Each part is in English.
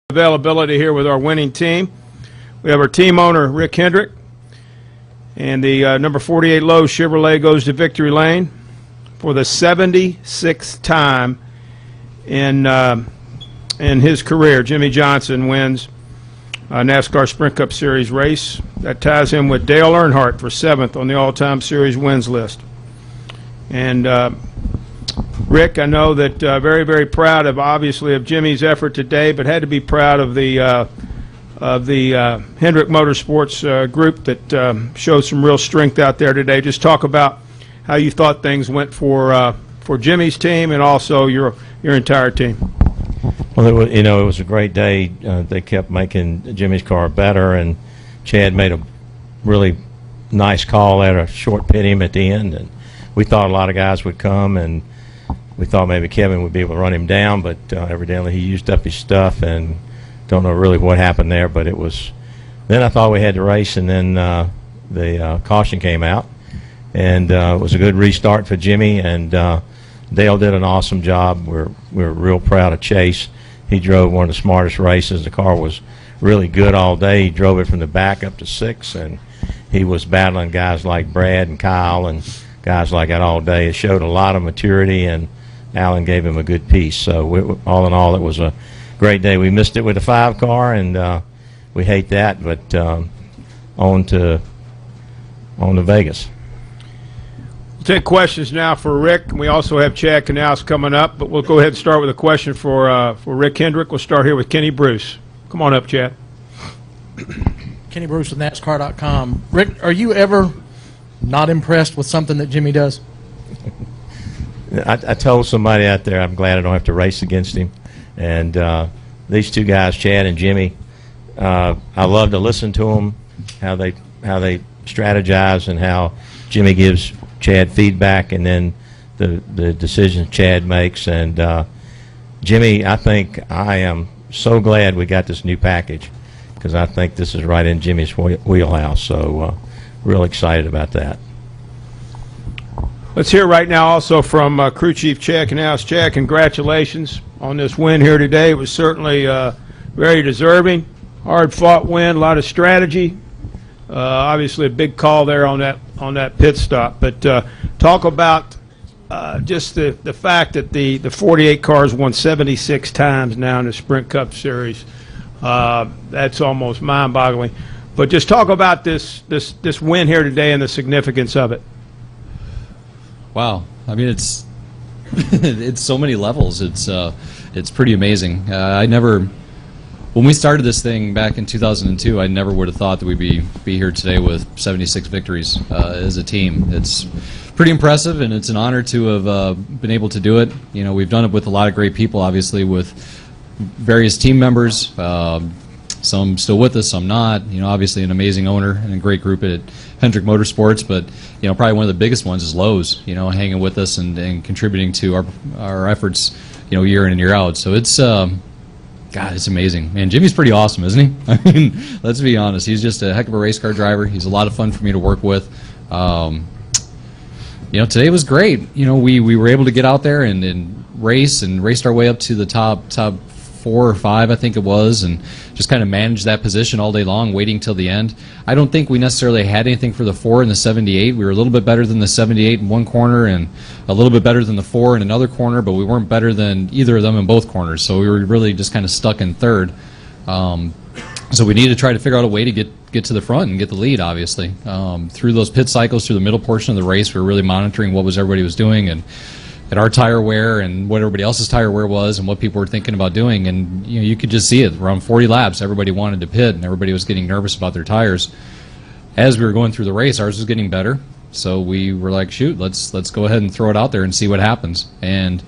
Availability here with our winning team. We have our team owner, Rick Hendrick, and the number 48 Lowe's Chevrolet goes to victory lane for the 76th time in his career. Jimmie Johnson wins a NASCAR Sprint Cup Series race. That ties him with Dale Earnhardt for 7th on the all-time series wins list. And Rick, I know that very, very proud of, obviously, of Jimmy's effort today, but had to be proud of the Hendrick Motorsports group that showed some real strength out there today. Just talk about how you thought things went for Jimmy's team and also your entire team. Well, it was a great day. They kept making Jimmy's car better, and Chad made a really nice call at a short pit him at the end, and we thought a lot of guys would come, and we thought maybe Kevin would be able to run him down, but evidently he used up his stuff, and don't know really what happened there. But it was. Then I thought we had the race, and then the caution came out, and it was a good restart for Jimmy. And Dale did an awesome job. We're real proud of Chase. He drove one of the smartest races. The car was really good all day. He drove it from the back up to 6, and he was battling guys like Brad and Kyle and guys like that all day. It showed a lot of maturity, and Alan gave him a good piece. So all in all, it was a great day. We missed it with the 5 car, and we hate that, but on to Vegas. We'll take questions now for Rick. We also have Chad Knaus coming up, but we'll go ahead and start with a question for Rick Hendrick. We'll start here with Kenny Bruce. Come on up, Chad. Kenny Bruce with NASCAR.com. Rick, are you ever not impressed with something that Jimmy does? I told somebody out there I'm glad I don't have to race against him. And these two guys, Chad and Jimmy, I love to listen to them, how they strategize, and how Jimmy gives Chad feedback, and then the decisions Chad makes. And Jimmy, I think I am so glad we got this new package, because I think this is right in Jimmy's wheelhouse. So real excited about that. Let's hear right now also from Crew Chief Chad Knaus. Chad, congratulations on this win here today. It was certainly very deserving, hard-fought win, a lot of strategy. Obviously, a big call there on that pit stop. But talk about just the fact that the 48 cars won 76 times now in the Sprint Cup Series. That's almost mind-boggling. But just talk about this win here today and the significance of it. Wow, I mean it's it's so many levels. It's pretty amazing. When we started this thing back in 2002, I never would have thought that we'd be here today with 76 victories as a team. It's pretty impressive, and it's an honor to have been able to do it. You know, we've done it with a lot of great people, obviously, with various team members. Some still with us, some not. You know, obviously an amazing owner and a great group at Hendrick Motorsports, but you know, probably one of the biggest ones is Lowe's. You know, hanging with us and contributing to our efforts, you know, year in and year out. So it's God, it's amazing. Man, Jimmy's pretty awesome, isn't he? I mean, let's be honest. He's just a heck of a race car driver. He's a lot of fun for me to work with. You know, today was great. You know, we were able to get out there and raced our way up to the top 4 or 5, I think it was, and just kind of managed that position all day long, waiting till the end. I don't think we necessarily had anything for the 4 in the 78. We were a little bit better than the 78 in one corner and a little bit better than the 4 in another corner, but we weren't better than either of them in both corners, so we were really just kind of stuck in third. So we needed to try to figure out a way to get to the front and get the lead, obviously. Through those pit cycles, through the middle portion of the race, we were really monitoring what everybody was doing, and our tire wear and what everybody else's tire wear was and what people were thinking about doing. And you know, you could just see it. Around 40 laps, everybody wanted to pit, and everybody was getting nervous about their tires. As we were going through the race, ours was getting better. So we were like, shoot, let's go ahead and throw it out there and see what happens. And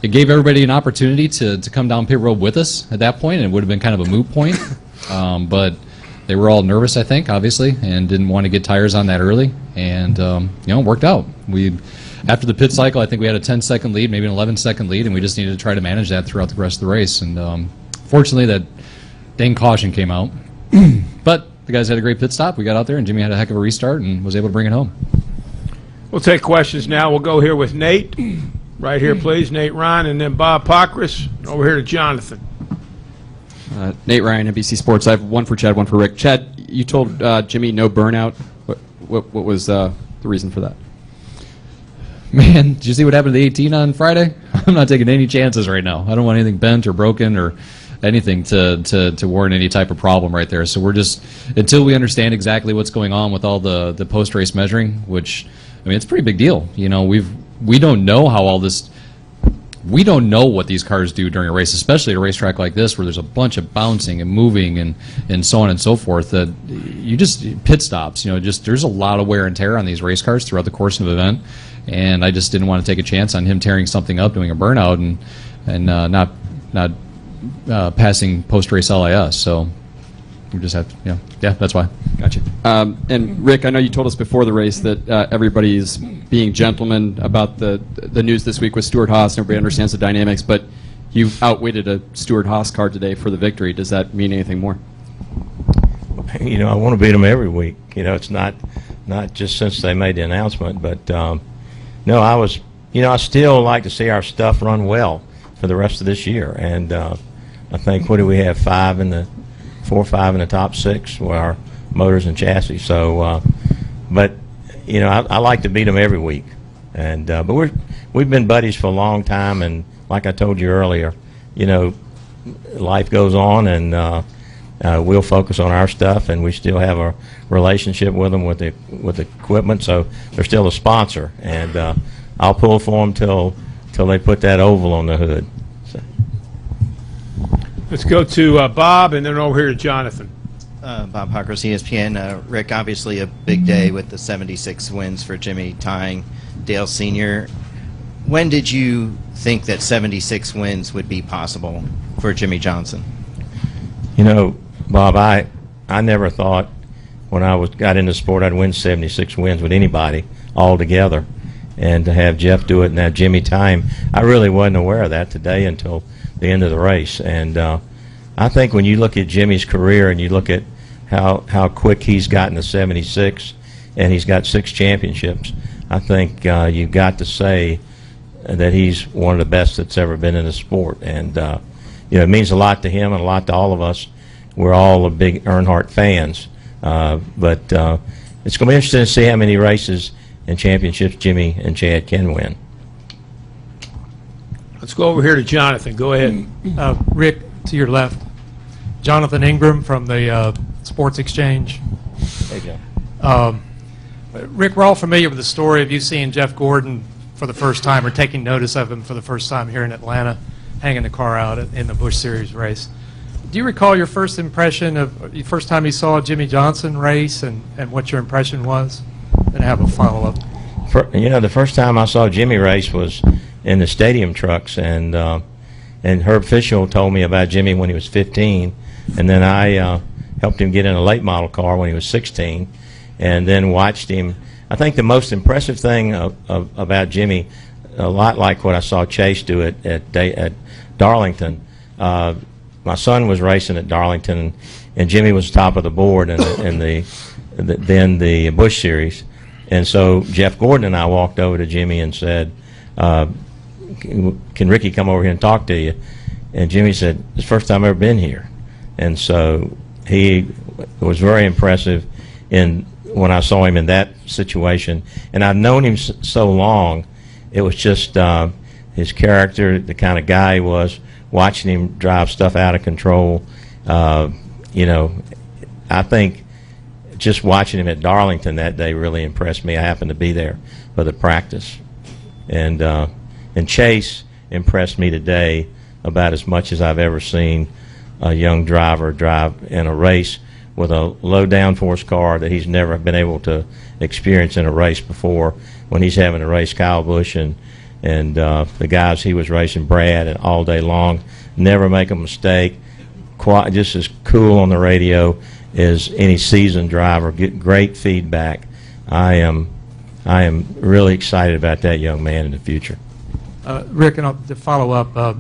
it gave everybody an opportunity to come down pit road with us at that point, and it would have been kind of a moot point. But they were all nervous, I think, obviously, and didn't want to get tires on that early. And, you know, it worked out. After the pit cycle, I think we had a 10-second lead, maybe an 11-second lead, and we just needed to try to manage that throughout the rest of the race. And fortunately, that dang caution came out. But the guys had a great pit stop. We got out there, and Jimmy had a heck of a restart and was able to bring it home. We'll take questions now. We'll go here with Nate. Right here, please. Nate Ryan, and then Bob Pockris. Over here to Jonathan. Nate Ryan, NBC Sports. I have one for Chad, one for Rick. Chad, you told Jimmy no burnout. What was the reason for that? Man, did you see what happened to the 18 on Friday? I'm not taking any chances right now. I don't want anything bent or broken or anything to warrant any type of problem right there. So we're just, until we understand exactly what's going on with all the post-race measuring, which, I mean, it's a pretty big deal. You know, we don't know how all this, we don't know what these cars do during a race, especially at a racetrack like this where there's a bunch of bouncing and moving and so on and so forth. That you just, pit stops, you know, just there's a lot of wear and tear on these race cars throughout the course of an event. And I just didn't want to take a chance on him tearing something up, doing a burnout, and not passing post-race LIS. So we just have to, yeah, that's why. Gotcha. And Rick, I know you told us before the race that everybody's being gentlemen about the news this week with Stuart Haas, and everybody understands the dynamics, but you outwitted a Stuart Haas car today for the victory. Does that mean anything more? You know, I want to beat them every week. You know, it's not just since they made the announcement, but no, I still like to see our stuff run well for the rest of this year. And I think, what do we have, 4 or 5 in the top 6 with our motors and chassis. So, but you know, I like to beat them every week. And but we've been buddies for a long time, and like I told you earlier, you know, life goes on, and we'll focus on our stuff, and we still have a relationship with them with the equipment. So they're still a sponsor, and I'll pull for them till they put that oval on the hood. So. Let's go to Bob, and then over here to Jonathan. Bob Huckers, ESPN. Rick, obviously a big day with the 76 wins for Jimmy, tying Dale Sr. When did you think that 76 wins would be possible for Jimmy Johnson? You know, Bob, I never thought when I got into sport I'd win 76 wins with anybody all together. And to have Jeff do it and have Jimmy tie him, I really wasn't aware of that today until the end of the race. And I think when you look at Jimmy's career and you look at how quick he's gotten to 76, and he's got 6 championships, I think you've got to say that he's one of the best that's ever been in the sport. And you know, it means a lot to him and a lot to all of us. We're all big Earnhardt fans, but it's going to be interesting to see how many races and championships Jimmy and Chad can win. Let's go over here to Jonathan. Go ahead. Rick, to your left. Jonathan Ingram from the Sports Exchange. Hey, John. Rick, we're all familiar with the story of you seeing Jeff Gordon for the first time, or taking notice of him for the first time here in Atlanta, hanging the car out in the Busch Series race. Do you recall your first impression of the first time you saw Jimmy Johnson race, and what your impression was? Then I have a follow-up. You know, the first time I saw Jimmy race was in the stadium trucks, and Herb Fischel told me about Jimmy when he was 15, and then I helped him get in a late model car when he was 16, and then watched him. I think the most impressive thing about Jimmy, a lot like what I saw Chase do at Darlington. My son was racing at Darlington, and Jimmy was top of the board in the Busch Series. And so Jeff Gordon and I walked over to Jimmy and said, can Ricky come over here and talk to you? And Jimmy said, it's the first time I've ever been here. And so he was very impressive when I saw him in that situation. And I've known him so long, it was just his character, the kind of guy he was, watching him drive stuff out of control. You know, I think just watching him at Darlington that day really impressed me. I happened to be there for the practice. And Chase impressed me today about as much as I've ever seen a young driver drive in a race with a low downforce car that he's never been able to experience in a race before, when he's having to race Kyle Busch and the guys he was racing, Brad, and all day long, never make a mistake, just as cool on the radio as any seasoned driver, get great feedback. I am really excited about that young man in the future. Rick, and to follow up,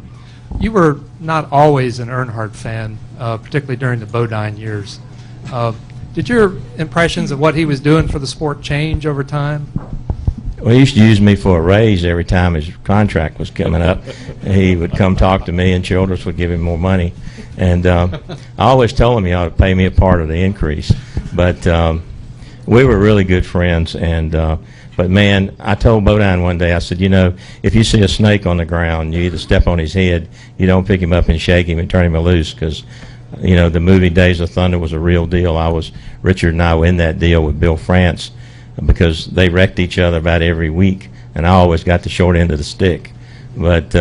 you were not always an Earnhardt fan, particularly during the Bodine years. Did your impressions of what he was doing for the sport change over time? Well, he used to use me for a raise every time his contract was coming up. He would come talk to me, and Childress would give him more money. And I always told him he ought to pay me a part of the increase. But we were really good friends. And but man, I told Bodine one day, I said, you know, if you see a snake on the ground, you either step on his head, you don't pick him up and shake him and turn him loose, because you know the movie Days of Thunder was a real deal. Richard and I were in that deal with Bill France, because they wrecked each other about every week, and I always got the short end of the stick. But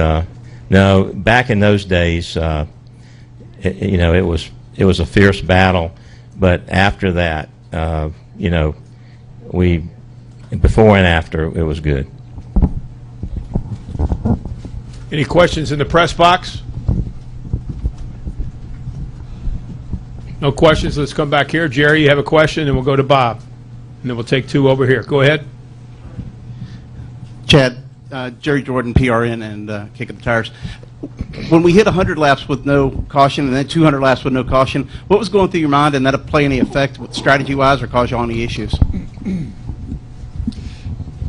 no, back in those days, you know, it was a fierce battle. But after that, you know, before and after, it was good. Any questions in the press box? No questions. Let's come back here. Jerry, you have a question, and we'll go to Bob. And then we'll take two over here. Go ahead. Chad, Jerry Jordan, PRN, and Kick Up the Tires. When we hit 100 laps with no caution and then 200 laps with no caution, what was going through your mind, and did that play any effect strategy-wise or cause you any issues?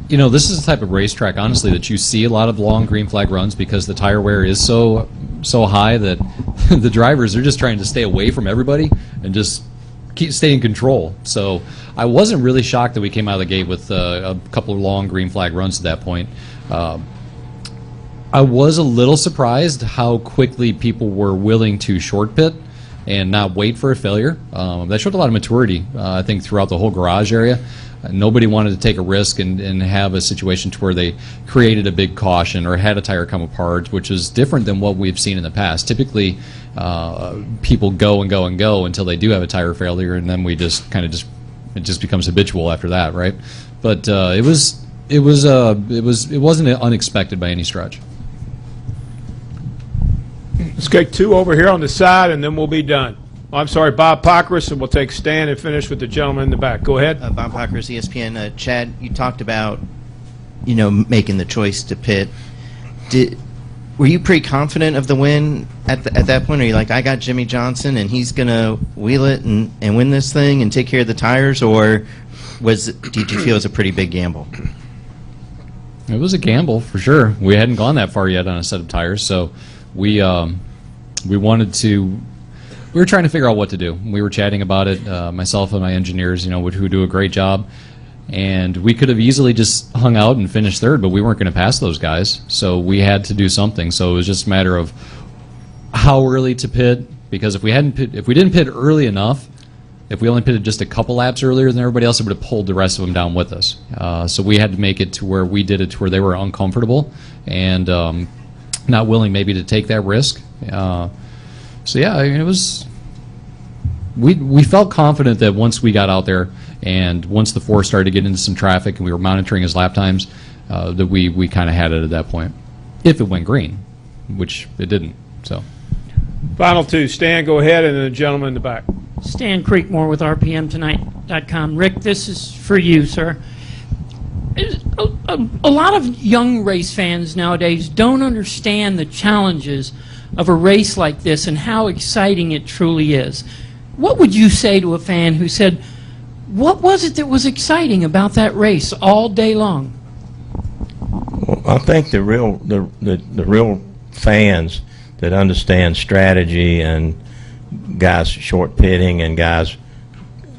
You know, this is the type of racetrack, honestly, that you see a lot of long green flag runs because the tire wear is so high that the drivers are just trying to stay away from everybody and just stay in control. So I wasn't really shocked that we came out of the gate with a couple of long green flag runs at that point. I was a little surprised how quickly people were willing to short pit and not wait for a failure. That showed a lot of maturity, I think, throughout the whole garage area. Nobody wanted to take a risk and have a situation to where they created a big caution or had a tire come apart, which is different than what we've seen in the past. Typically, people go and go and go until they do have a tire failure, and then we just kind of it just becomes habitual after that, right? But it wasn't unexpected by any stretch. Let's take two over here on the side, and then we'll be done. Oh, I'm sorry, Bob Pockris, and we'll take Stan and finish with the gentleman in the back. Go ahead. Bob Pockris, ESPN. Chad, you talked about, you know, making the choice to pit. Were you pretty confident of the win at that point? Are you like, I got Jimmy Johnson, and he's going to wheel it and win this thing and take care of the tires, or did you feel it was a pretty big gamble? It was a gamble, for sure. We hadn't gone that far yet on a set of tires, so we wanted to... We were trying to figure out what to do. We were chatting about it, myself and my engineers, you know, who do a great job. And we could have easily just hung out and finished third, but we weren't going to pass those guys. So we had to do something. So it was just a matter of how early to pit, because if we didn't pit early enough, if we only pitted just a couple laps earlier than everybody else, it would have pulled the rest of them down with us. So we had to make it to where we did it to where they were uncomfortable and not willing maybe to take that risk. So yeah, I mean, it was. We felt confident that once we got out there and once the four started to get into some traffic and we were monitoring his lap times, that we kind of had it at that point. If it went green, which it didn't. So. Final two. Stan, go ahead, and then the gentleman in the back. Stan Creekmore with RPMTonight.com. Rick, this is for you, sir. A lot of young race fans nowadays don't understand the challenges of a race like this and how exciting it truly is. What would you say to a fan who said, what was it that was exciting about that race all day long? Well, I think the real fans that understand strategy and guys short pitting and guys,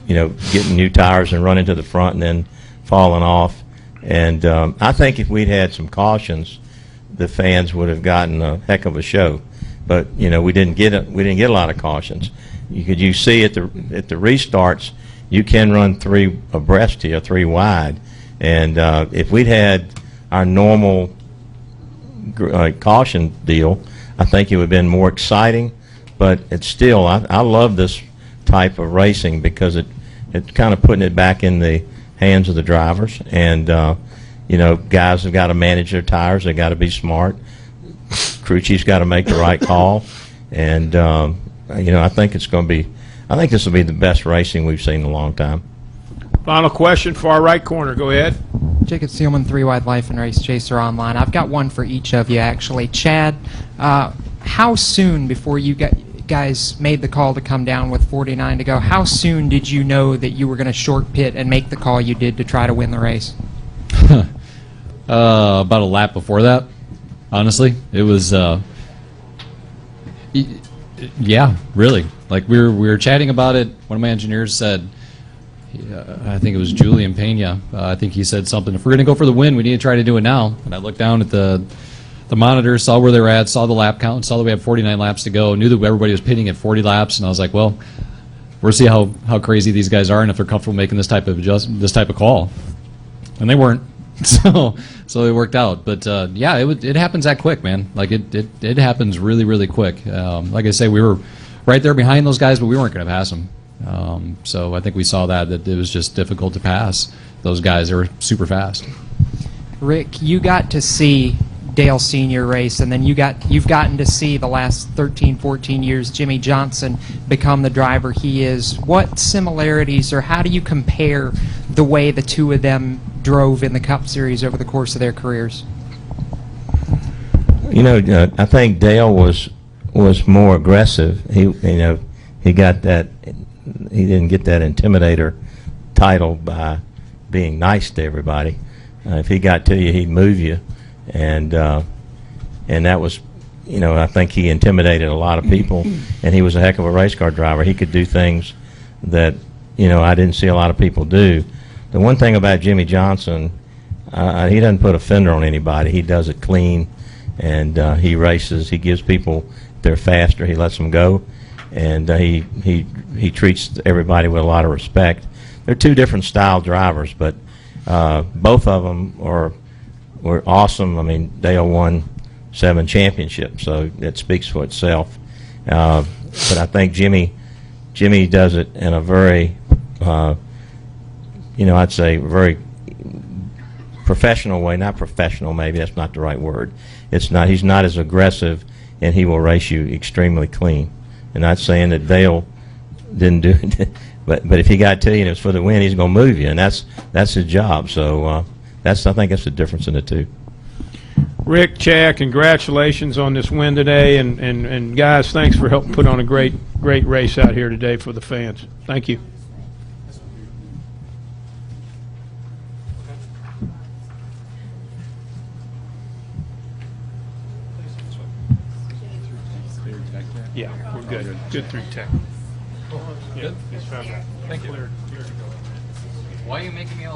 you know, getting new tires and running to the front and then falling off. And I think if we'd had some cautions, the fans would have gotten a heck of a show. But you know, we didn't get a lot of cautions. You see at the restarts, you can run three abreast here, three wide, and if we'd had our normal caution deal, I think it would have been more exciting. But it's still, I love this type of racing because it's kind of putting it back in the hands of the drivers, and you know, guys have got to manage their tires. They've got to be smart. Crew chief's got to make the right call, and you know, I think this will be the best racing we've seen in a long time. Final question, far right corner. Go ahead. Jacob Seelman, 3 Wide Life and Race Chaser Online. I've got one for each of you, actually. Chad, how soon before you guys made the call to come down with 49 to go, how soon did you know that you were going to short pit and make the call you did to try to win the race? About a lap before that, honestly. It was, yeah, really. Like, we were chatting about it. One of my engineers said, I think it was Julian Pena, I think he said something, if we're going to go for the win, we need to try to do it now. And I looked down at the monitor, saw where they were at, saw the lap count, saw that we had 49 laps to go, knew that everybody was pitting at 40 laps, and I was like, well, we'll see how crazy these guys are and if they're comfortable making this type of call. And they weren't. So it worked out. But yeah, it happens that quick, man. Like it happens really, really quick. Like I say, we were right there behind those guys, but we weren't going to pass them. So I think we saw that it was just difficult to pass those guys. They were super fast. Rick, you got to see Dale Sr. race, and then you've gotten to see the last 13, 14 years Jimmie Johnson become the driver he is. What similarities, or how do you compare the way the two of them drove in the Cup Series over the course of their careers? You know, I think Dale was more aggressive. He got that. He didn't get that intimidator title by being nice to everybody. If he got to you, he'd move you, and that was, I think he intimidated a lot of people. And he was a heck of a race car driver. He could do things that I didn't see a lot of people do. The one thing about Jimmie Johnson, he doesn't put a fender on anybody. He does it clean, and he races. He gives people, if they're faster, he lets them go, and he treats everybody with a lot of respect. They're two different style drivers, but both of them were awesome. I mean, Dale won 7 championships, so it speaks for itself. But I think Jimmy does it in a very I'd say very professional way. Not professional, maybe that's not the right word. He's not as aggressive, and he will race you extremely clean. And not saying that Dale didn't do it, but if he got to you and it was for the win, he's going to move you, and that's his job. So I think that's the difference in the two. Rick, Chad, congratulations on this win today, and guys, thanks for helping put on a great race out here today for the fans. Thank you. Yeah, we're good. Good through 10. Yeah, it's fine. Thank you. Why are you making me all